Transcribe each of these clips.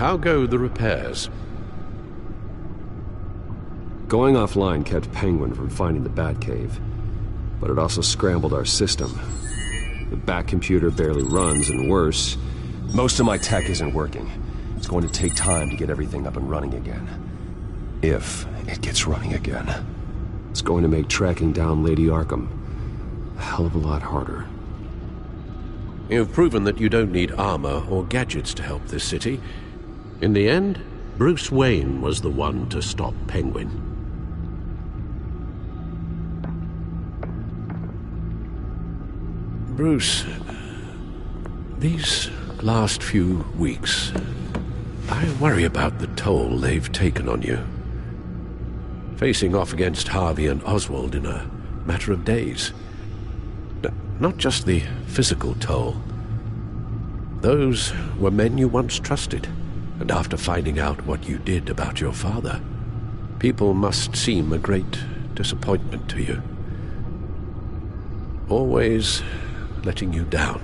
How go the repairs? Going offline kept Penguin from finding the Batcave, but it also scrambled our system. The Bat computer barely runs, and worse, most of my tech isn't working. It's going to take time to get everything up and running again. If it gets running again. It's going to make tracking down Lady Arkham a hell of a lot harder. You've proven that you don't need armor or gadgets to help this city. In the end, Bruce Wayne was the one to stop Penguin. Bruce, these last few weeks, I worry about the toll they've taken on you. Facing off against Harvey and Oswald in a matter of days. Not just the physical toll. Those were men you once trusted, and after finding out what you did about your father, people must seem a great disappointment to you. Always letting you down,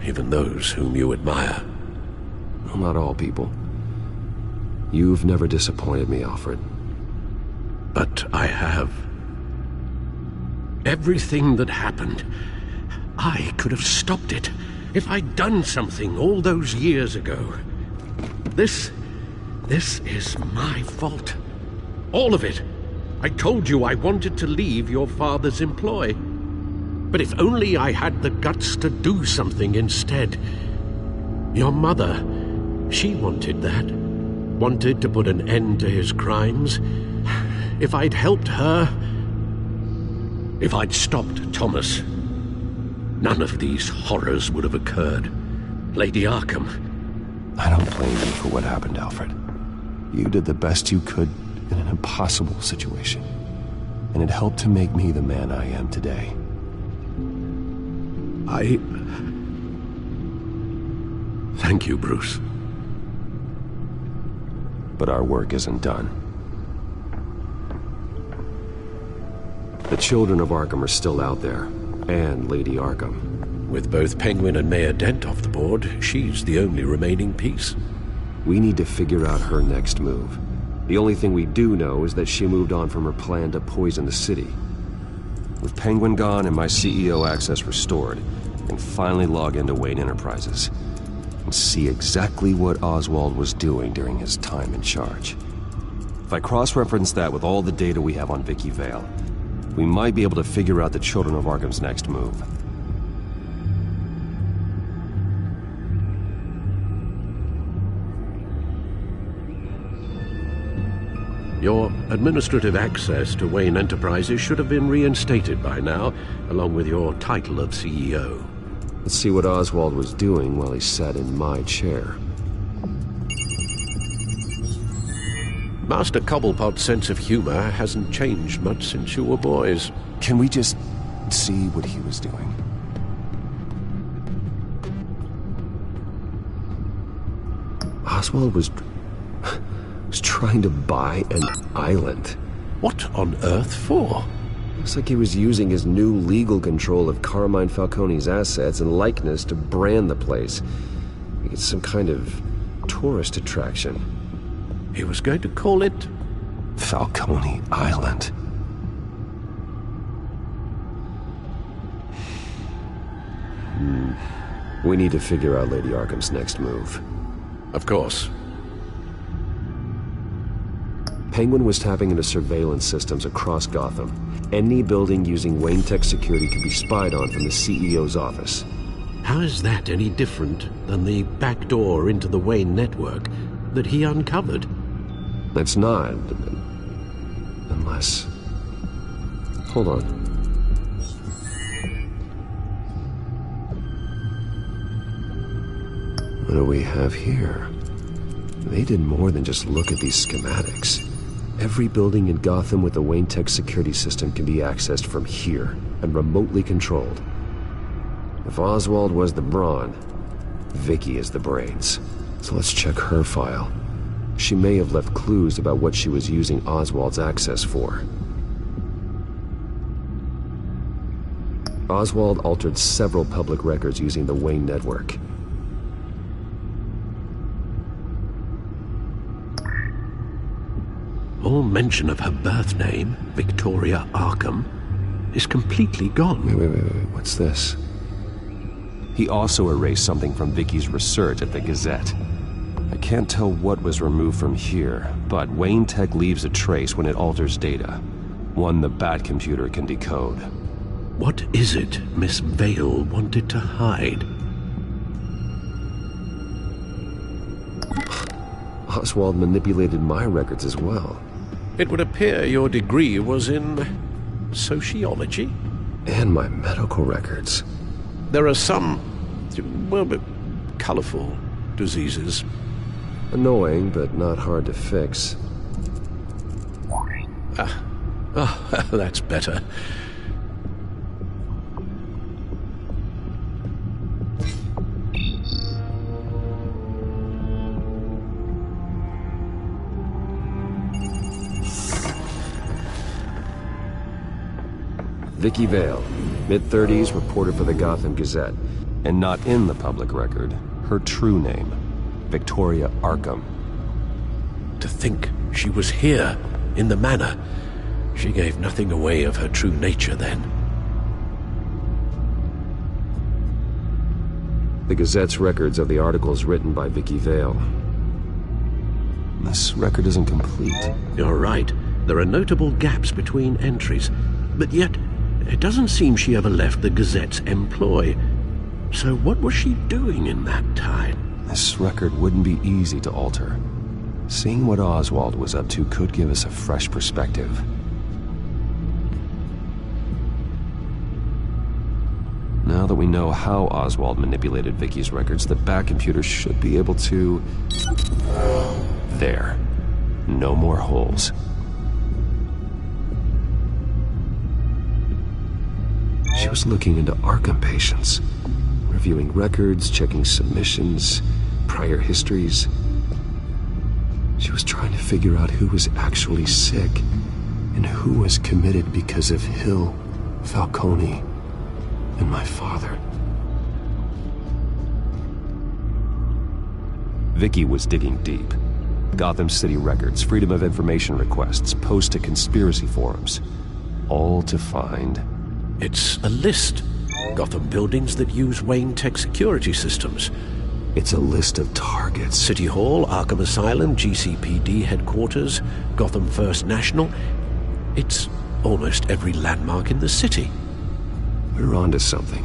even those whom you admire. Well, not all people. You've never disappointed me, Alfred. But I have. Everything that happened, I could have stopped it if I'd done something all those years ago. This is my fault. All of it. I told you I wanted to leave your father's employ. But if only I had the guts to do something instead. Your mother, she wanted that. Wanted to put an end to his crimes. If I'd helped her, if I'd stopped Thomas, none of these horrors would have occurred. Lady Arkham. I don't blame you for what happened, Alfred. You did the best you could in an impossible situation. And it helped to make me the man I am today. Thank you, Bruce. But our work isn't done. The children of Arkham are still out there, and Lady Arkham. With both Penguin and Mayor Dent off the board, she's the only remaining piece. We need to figure out her next move. The only thing we do know is that she moved on from her plan to poison the city. With Penguin gone and my CEO access restored, I can finally log into Wayne Enterprises and see exactly what Oswald was doing during his time in charge. If I cross-reference that with all the data we have on Vicky Vale, we might be able to figure out the Children of Arkham's next move. Your administrative access to Wayne Enterprises should have been reinstated by now, along with your title of CEO. Let's see what Oswald was doing while he sat in my chair. Master Cobblepot's sense of humor hasn't changed much since you were boys. Can we just see what he was doing? Oswald was trying to buy an island. What on earth for? Looks like he was using his new legal control of Carmine Falcone's assets and likeness to brand the place. Like it's some kind of tourist attraction. He was going to call it Falcone Island. We need to figure out Lady Arkham's next move. Of course. Penguin was tapping into surveillance systems across Gotham. Any building using Wayne Tech security could be spied on from the CEO's office. How is that any different than the back door into the Wayne network that he uncovered? It's not. Unless... Hold on. What do we have here? They did more than just look at these schematics. Every building in Gotham with the Wayne Tech security system can be accessed from here and remotely controlled. If Oswald was the brawn, Vicky is the brains. So let's check her file. She may have left clues about what she was using Oswald's access for. Oswald altered several public records using the Wayne network. All mention of her birth name, Victoria Arkham, is completely gone. Wait. What's this? He also erased something from Vicky's research at the Gazette. I can't tell what was removed from here, but Wayne Tech leaves a trace when it alters data. One the Bat computer can decode. What is it Miss Vale wanted to hide? Oswald manipulated my records as well. It would appear your degree was in sociology? And my medical records. There are some, well, colorful diseases. Annoying, but not hard to fix. Oh, that's better. Vicky Vale, mid-30s, reporter for the Gotham Gazette. And not in the public record, her true name, Victoria Arkham. To think she was here, in the manor. She gave nothing away of her true nature then. The Gazette's records of the articles written by Vicky Vale. This record isn't complete. You're right. There are notable gaps between entries. But yet, it doesn't seem she ever left the Gazette's employ. So what was she doing in that time? This record wouldn't be easy to alter. Seeing what Oswald was up to could give us a fresh perspective. Now that we know how Oswald manipulated Vicky's records, the Bat computer should be able to... There. No more holes. She was looking into Arkham patients, reviewing records, checking submissions, prior histories. She was trying to figure out who was actually sick and who was committed because of Hill, Falcone, and my father. Vicky was digging deep. Gotham City records, Freedom of Information requests, posts to conspiracy forums. All to find... It's a list. Gotham buildings that use Wayne Tech security systems. It's a list of targets. City Hall, Arkham Asylum, GCPD headquarters, Gotham First National. It's almost every landmark in the city. We're onto something.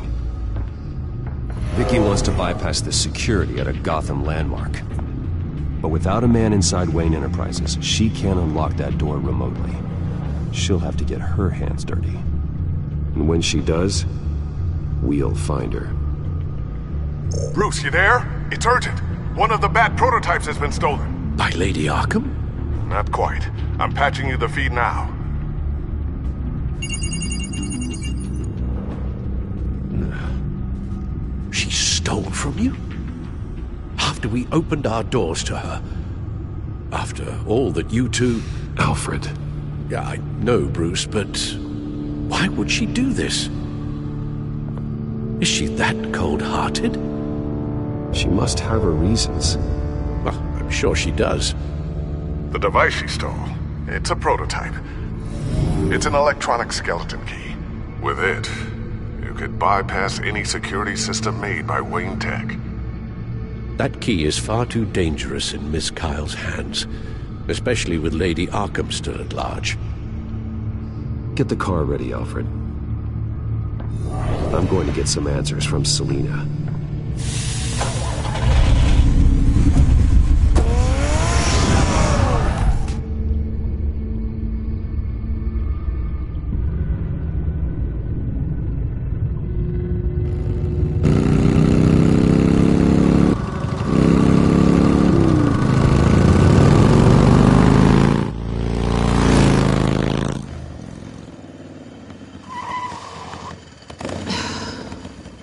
Vicky wants to bypass the security at a Gotham landmark. But without a man inside Wayne Enterprises, she can't unlock that door remotely. She'll have to get her hands dirty. And when she does, we'll find her. Bruce, you there? It's urgent. One of the Bat prototypes has been stolen. By Lady Arkham? Not quite. I'm patching you the feed now. She stole from you? After we opened our doors to her? After all that you two... Alfred. Yeah, I know, Bruce, but... why would she do this? Is she that cold-hearted? She must have her reasons. Well, I'm sure she does. The device she stole, it's a prototype. It's an electronic skeleton key. With it, you could bypass any security system made by Wayne Tech. That key is far too dangerous in Miss Kyle's hands, especially with Lady Arkham still at large. Get the car ready, Alfred. I'm going to get some answers from Selina.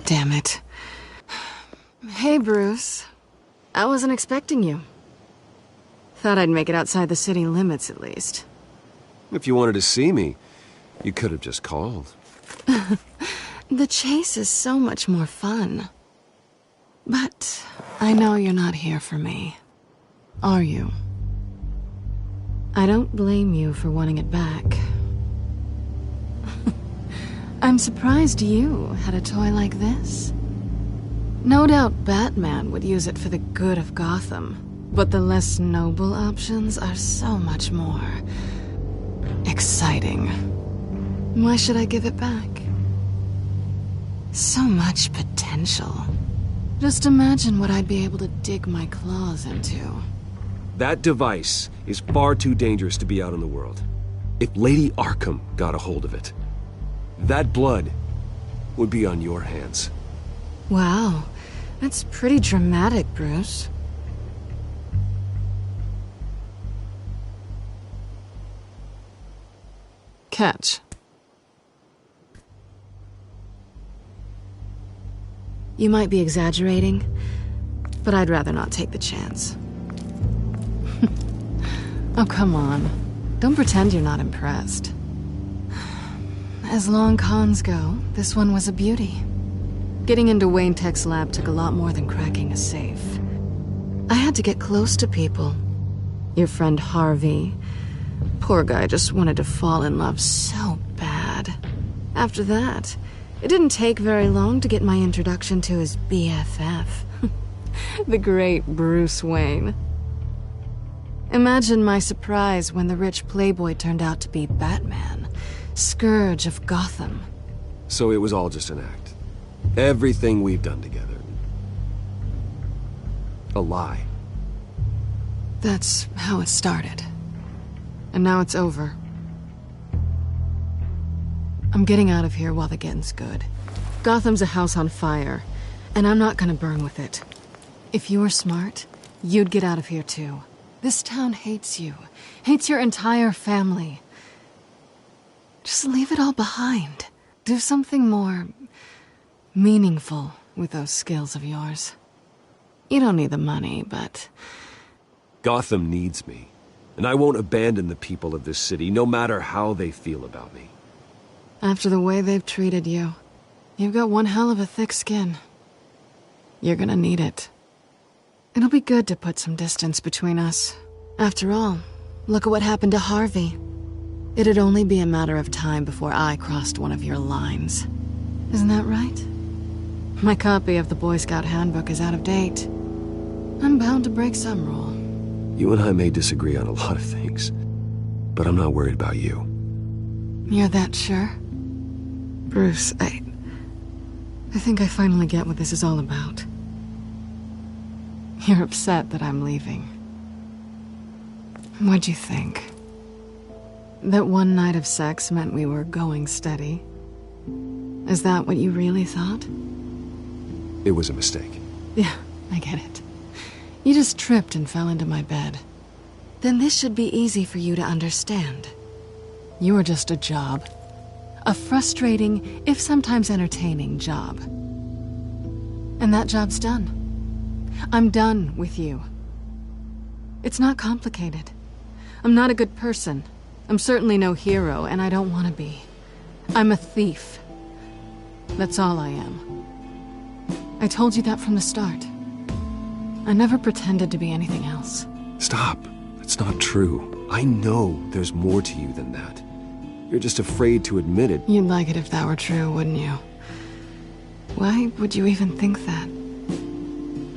Damn it. Hey, Bruce. I wasn't expecting you. Thought I'd make it outside the city limits, at least. If you wanted to see me, you could have just called. The chase is so much more fun. But I know you're not here for me. Are you? I don't blame you for wanting it back. I'm surprised you had a toy like this. No doubt Batman would use it for the good of Gotham, but the less noble options are so much more exciting. Why should I give it back? So much potential. Just imagine what I'd be able to dig my claws into. That device is far too dangerous to be out in the world. If Lady Arkham got a hold of it, that blood would be on your hands. Wow, that's pretty dramatic, Bruce. Catch. You might be exaggerating, but I'd rather not take the chance. Oh, come on. Don't pretend you're not impressed. As long cons go, this one was a beauty. Getting into Wayne Tech's lab took a lot more than cracking a safe. I had to get close to people. Your friend Harvey. Poor guy just wanted to fall in love so bad. After that, it didn't take very long to get my introduction to his BFF. The great Bruce Wayne. Imagine my surprise when the rich playboy turned out to be Batman, Scourge of Gotham. So it was all just an act. Everything we've done together. A lie. That's how it started. And now it's over. I'm getting out of here while the getting's good. Gotham's a house on fire, and I'm not gonna burn with it. If you were smart, you'd get out of here too. This town hates you, hates your entire family. Just leave it all behind. Do something more meaningful with those skills of yours. You don't need the money, but... Gotham needs me, and I won't abandon the people of this city, no matter how they feel about me. After the way they've treated you, you've got one hell of a thick skin. You're gonna need it. It'll be good to put some distance between us. After all, look at what happened to Harvey. It'd only be a matter of time before I crossed one of your lines. Isn't that right? My copy of the Boy Scout Handbook is out of date. I'm bound to break some rule. You and I may disagree on a lot of things, but I'm not worried about you. You're that sure? Bruce, I think I finally get what this is all about. You're upset that I'm leaving. What'd you think? That one night of sex meant we were going steady? Is that what you really thought? It was a mistake. Yeah, I get it. You just tripped and fell into my bed. Then this should be easy for you to understand. You were just a job. A frustrating, if sometimes entertaining, job. And that job's done. I'm done with you. It's not complicated. I'm not a good person. I'm certainly no hero, and I don't want to be. I'm a thief. That's all I am. I told you that from the start. I never pretended to be anything else. Stop. That's not true. I know there's more to you than that. You're just afraid to admit it. You'd like it if that were true, wouldn't you? Why would you even think that?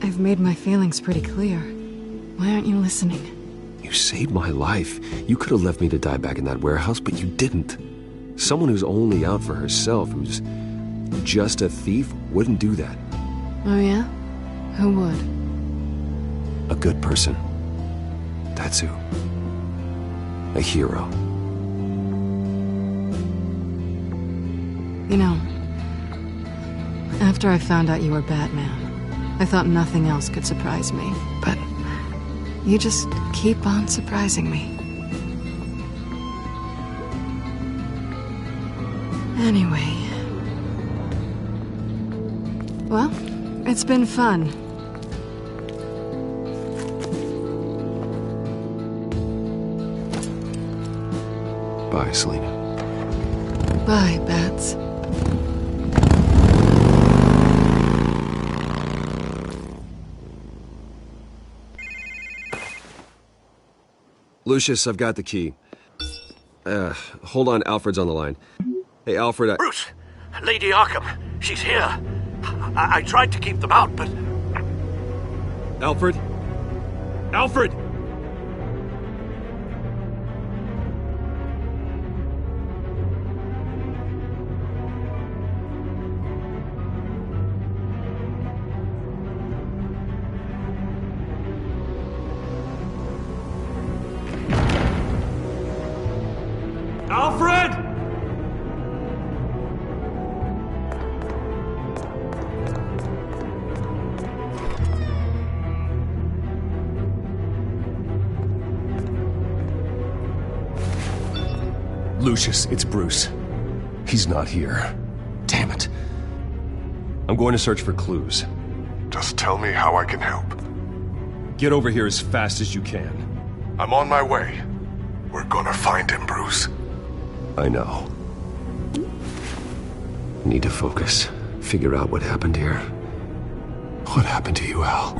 I've made my feelings pretty clear. Why aren't you listening? You saved my life. You could have left me to die back in that warehouse, but you didn't. Someone who's only out for herself, who's just a thief, wouldn't do that. Oh yeah? Who would? A good person. That's who. A hero. You know, after I found out you were Batman, I thought nothing else could surprise me, but you just keep on surprising me. Anyway. Well, it's been fun. Bye, Selina. Bye, Bats. Lucius, I've got the key. Hold on, Alfred's on the line. Hey, Alfred, Bruce! Lady Arkham, she's here. I tried to keep them out, but... Alfred? Alfred! Alfred! Lucius, it's Bruce. He's not here. Damn it. I'm going to search for clues. Just tell me how I can help. Get over here as fast as you can. I'm on my way. We're gonna find him, Bruce. I know. Need to focus. Figure out what happened here. What happened to you, Al?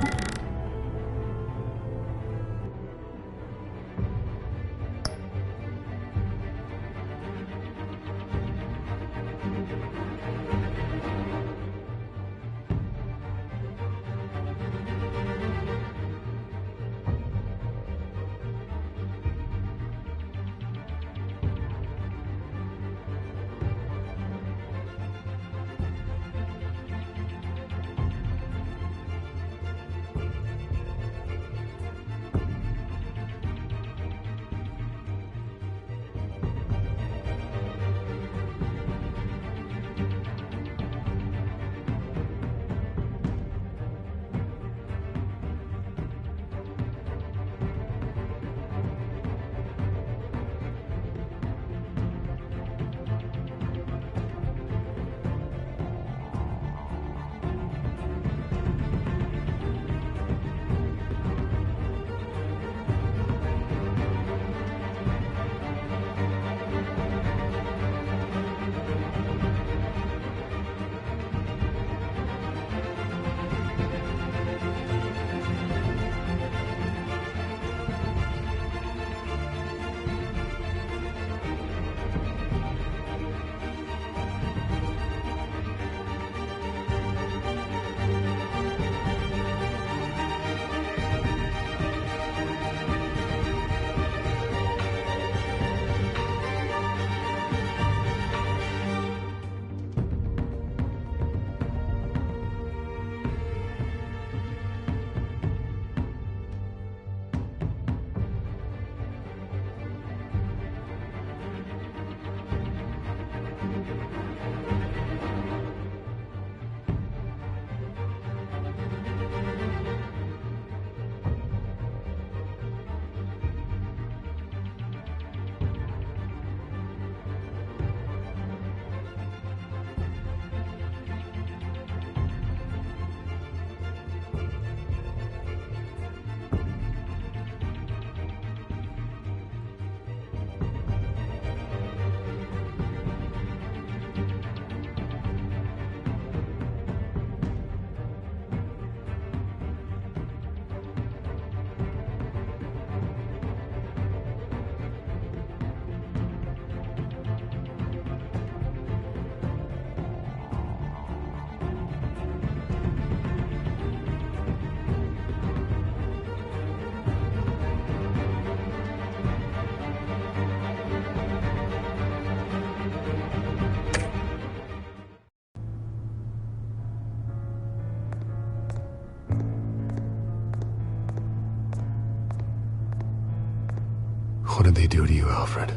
What did they do to you, Alfred?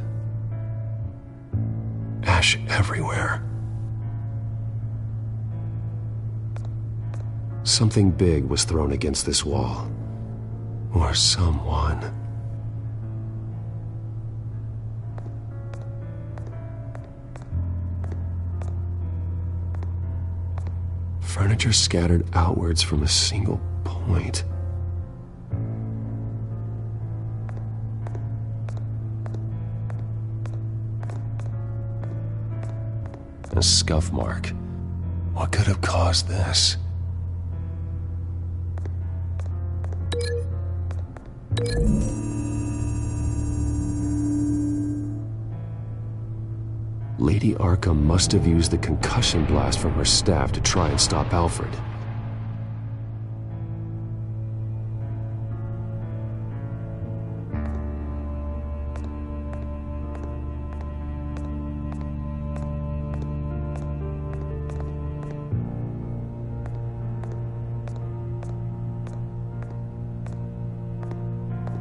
Ash everywhere. Something big was thrown against this wall. Or someone. Furniture scattered outwards from a single point. A scuff mark. What could have caused this? Lady Arkham must have used the concussion blast from her staff to try and stop Alfred.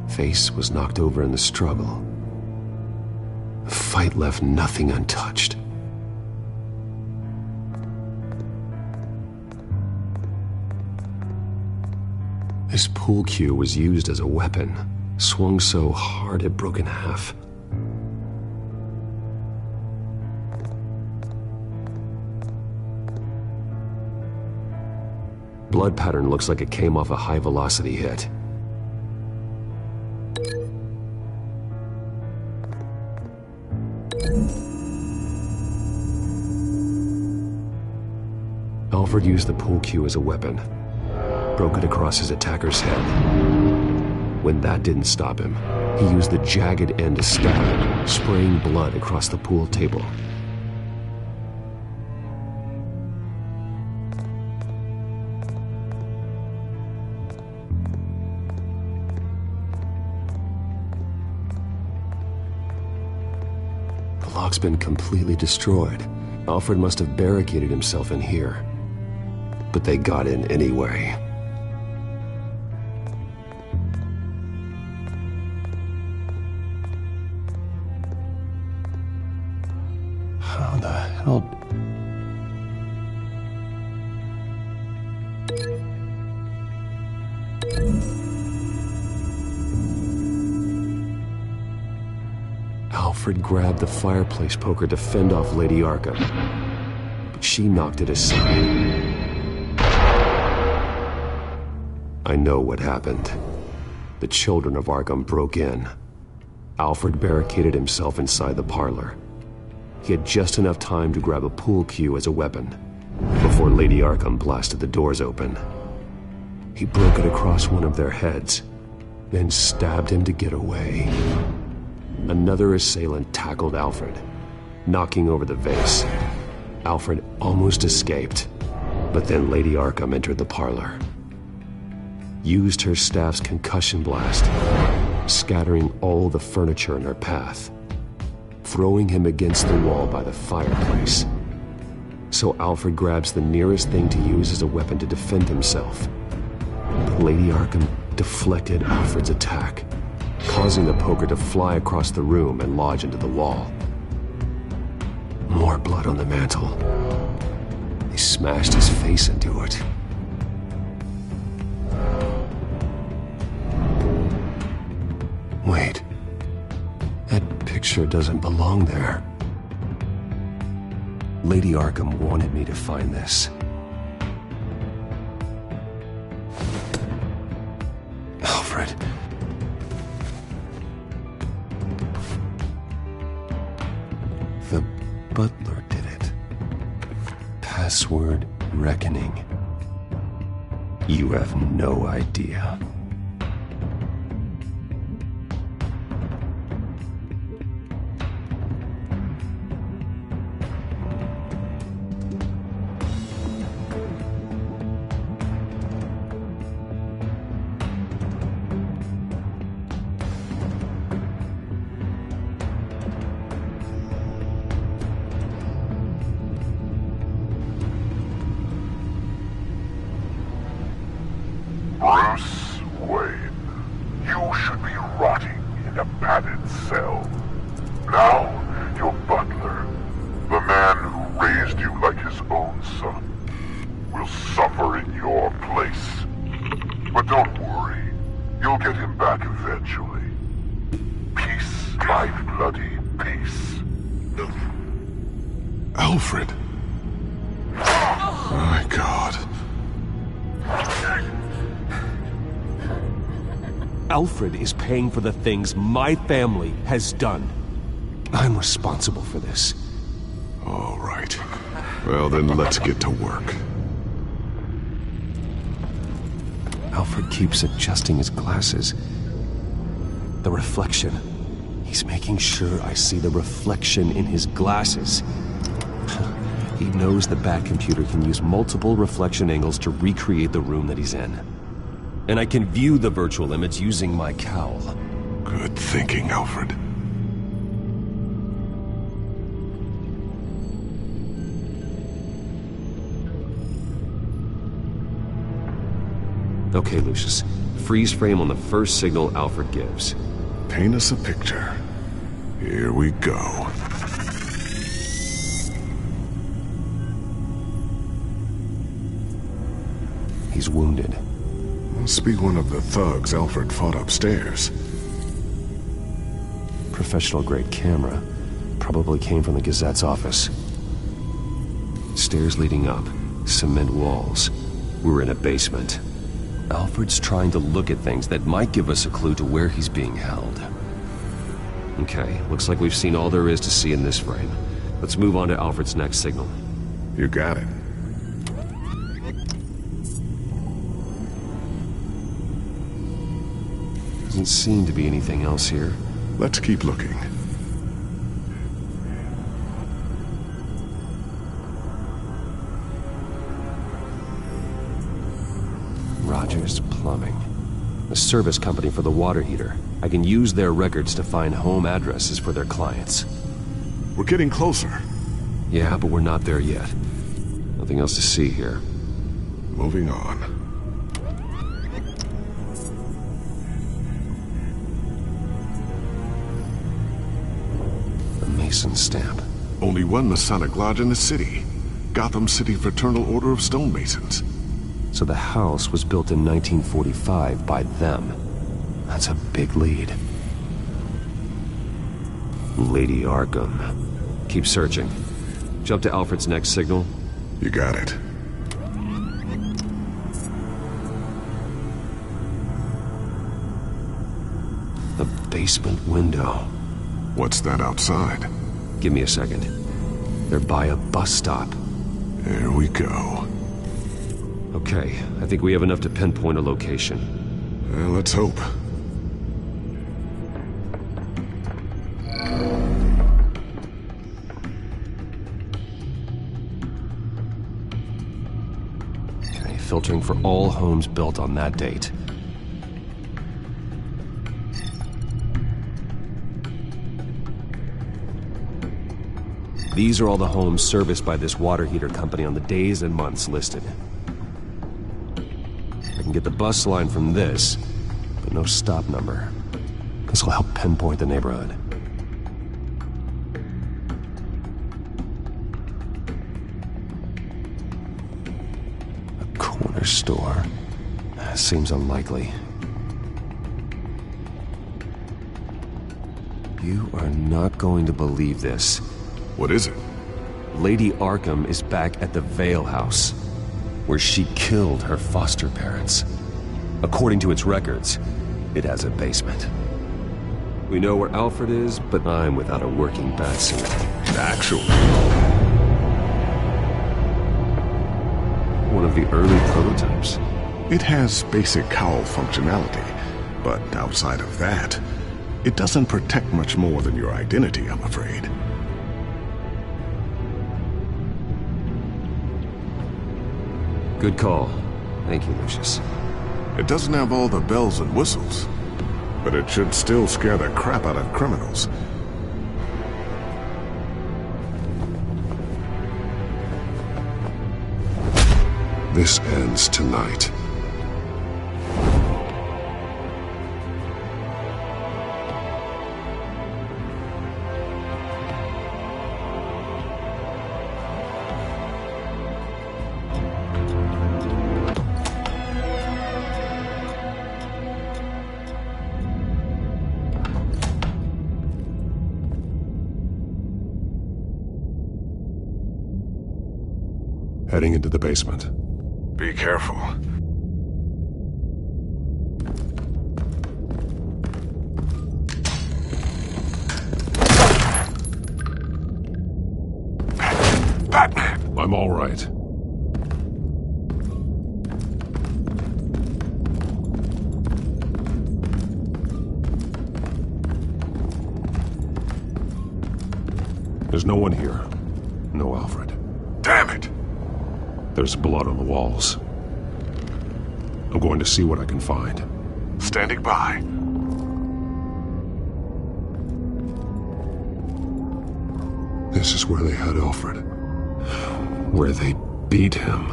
Face was knocked over in the struggle. The fight left nothing untouched. This pool cue was used as a weapon, swung so hard it broke in half. Blood pattern looks like it came off a high-velocity hit. Alfred used the pool cue as a weapon, broke it across his attacker's head. When that didn't stop him, he used the jagged end to stab him, spraying blood across the pool table. The lock's been completely destroyed. Alfred must have barricaded himself in here. But they got in anyway. How the hell... Alfred grabbed the fireplace poker to fend off Lady Arkham, but she knocked it aside. I know what happened. The children of Arkham broke in. Alfred barricaded himself inside the parlor. He had just enough time to grab a pool cue as a weapon before Lady Arkham blasted the doors open. He broke it across one of their heads, then stabbed him to get away. Another assailant tackled Alfred, knocking over the vase. Alfred almost escaped, but then Lady Arkham entered the parlor. Used her staff's concussion blast, scattering all the furniture in her path, throwing him against the wall by the fireplace. So Alfred grabs the nearest thing to use as a weapon to defend himself. But Lady Arkham deflected Alfred's attack, causing the poker to fly across the room and lodge into the wall. More blood on the mantle. They smashed his face into it. Wait, that picture doesn't belong there. Lady Arkham wanted me to find this. Alfred. The butler did it. Password reckoning. You have no idea. Bruce Wayne, you should be rotting in a padded cell. Now, your butler, the man who raised you like his own son, will suffer in your place. But don't worry, you'll get him back eventually. Peace, my bloody peace. Alfred. My God. Alfred is paying for the things my family has done. I'm responsible for this. All right. Well, then let's get to work. Alfred keeps adjusting his glasses. The reflection. He's making sure I see the reflection in his glasses. He knows the Bat computer can use multiple reflection angles to recreate the room that he's in. And I can view the virtual image using my cowl. Good thinking, Alfred. Okay, Lucius. Freeze frame on the first signal Alfred gives. Paint us a picture. Here we go. He's wounded. Must be one of the thugs Alfred fought upstairs. Professional-grade camera. Probably came from the Gazette's office. Stairs leading up. Cement walls. We're in a basement. Alfred's trying to look at things that might give us a clue to where he's being held. Okay, looks like we've seen all there is to see in this frame. Let's move on to Alfred's next signal. You got it. Doesn't seem to be anything else here. Let's keep looking. Rogers Plumbing. A service company for the water heater. I can use their records to find home addresses for their clients. We're getting closer. Yeah, but we're not there yet. Nothing else to see here. Moving on. A Mason stamp. Only one Masonic lodge in the city. Gotham City Fraternal Order of Stonemasons. So the house was built in 1945 by them. That's a big lead. Lady Arkham. Keep searching. Jump to Alfred's next signal. You got it. A basement window. What's that outside? Give me a second. They're by a bus stop. There we go. Okay, I think we have enough to pinpoint a location. Well, let's hope. Okay, filtering for all homes built on that date. These are all the homes serviced by this water heater company on the days and months listed. I can get the bus line from this, but no stop number. This will help pinpoint the neighborhood. A corner store. Seems unlikely. You are not going to believe this. What is it? Lady Arkham is back at the Vale House, where she killed her foster parents. According to its records, it has a basement. We know where Alfred is, but I'm without a working batsuit. Actually. One of the early prototypes. It has basic cowl functionality, but outside of that, it doesn't protect much more than your identity, I'm afraid. Good call. Thank you, Lucius. It doesn't have all the bells and whistles, but it should still scare the crap out of criminals. This ends tonight. Heading into the basement. Be careful. Batman! I'm all right. There's no one here. No Alfred. Damn! There's blood on the walls. I'm going to see what I can find. Standing by. This is where they had Alfred. Where they beat him.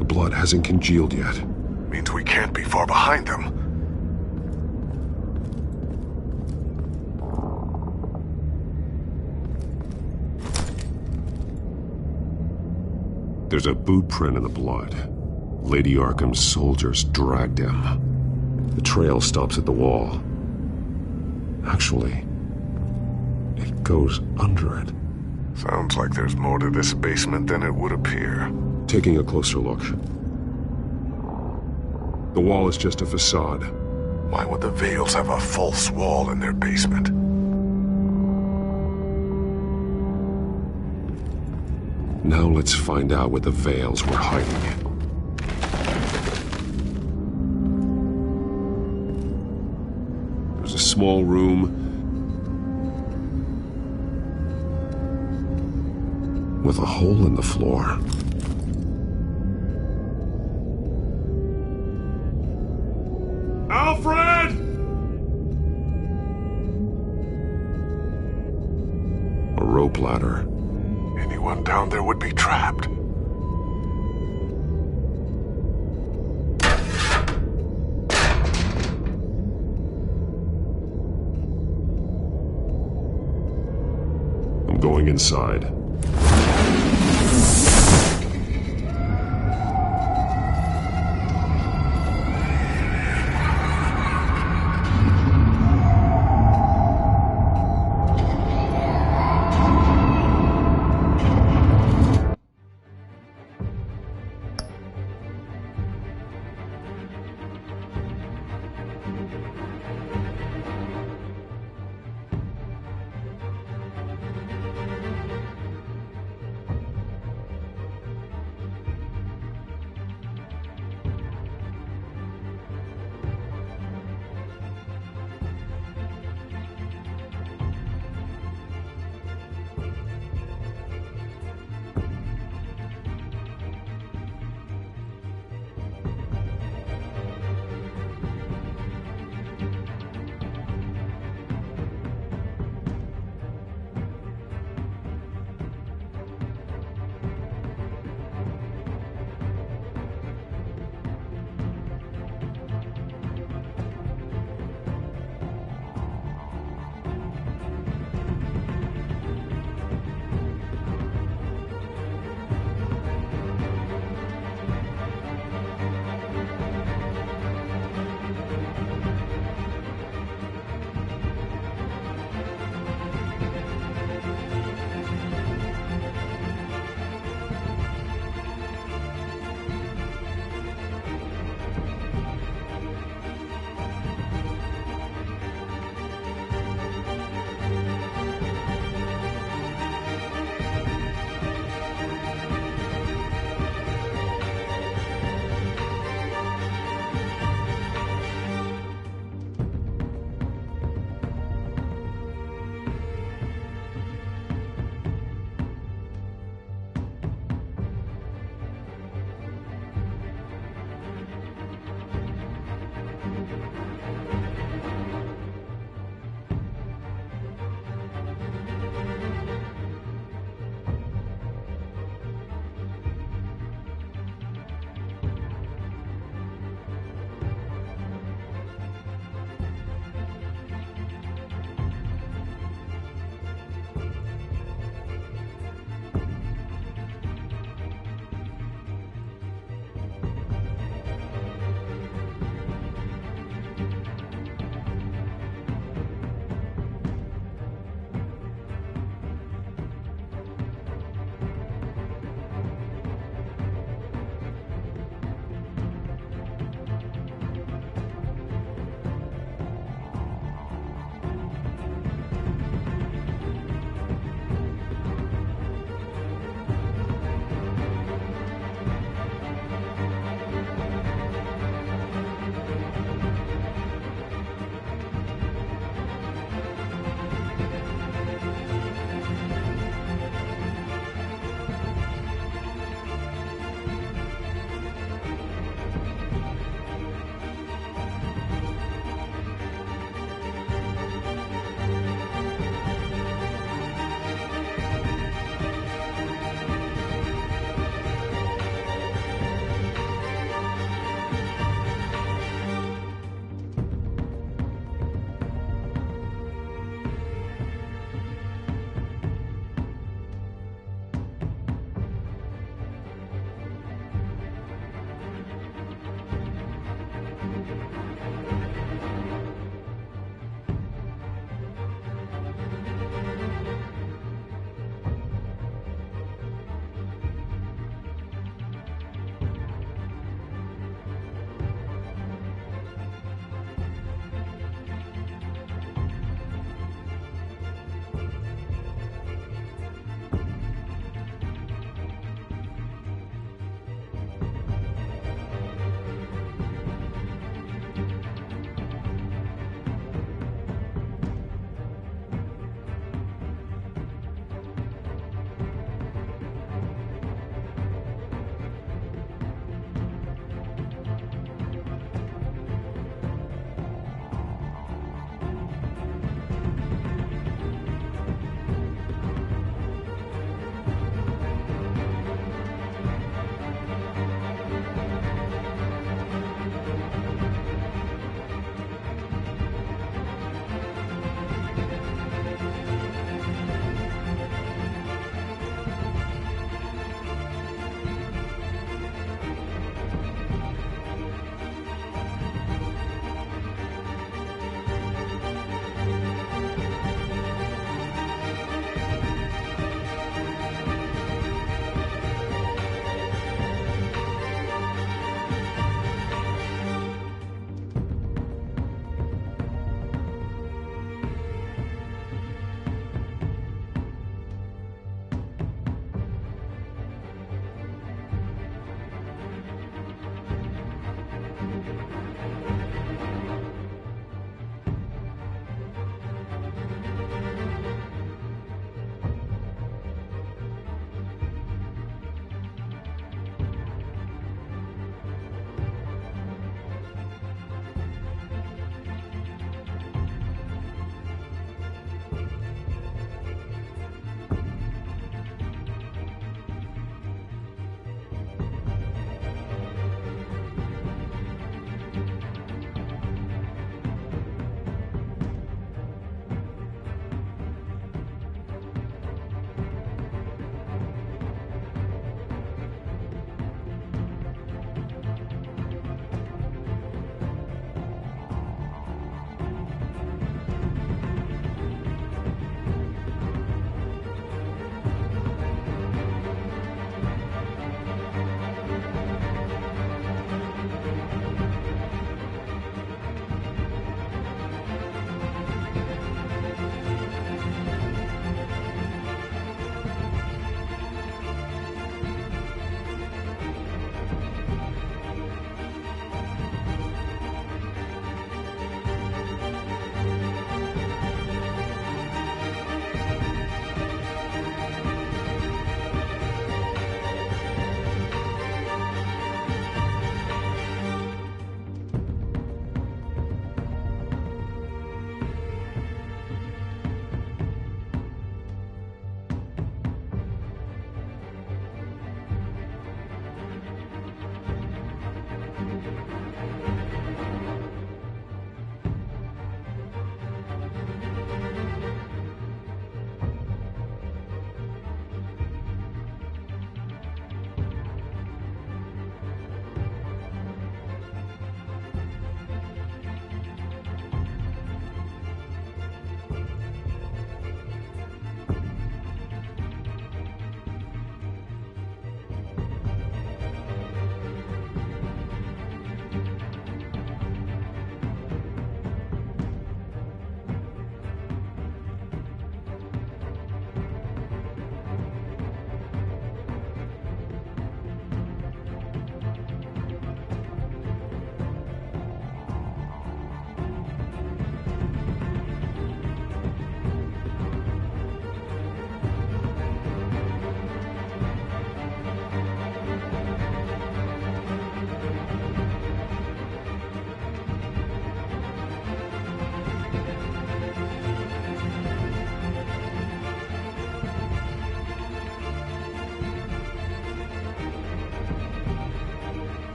The blood hasn't congealed yet. Means we can't be far behind them. There's a boot print in the blood. Lady Arkham's soldiers dragged him. The trail stops at the wall. Actually, it goes under it. Sounds like there's more to this basement than it would appear. Taking a closer look. The wall is just a facade. Why would the Vales have a false wall in their basement? Now let's find out what the Vales were hiding. There's a small room with a hole in the floor. Alfred! A rope ladder. Anyone down there would be trapped. I'm going inside.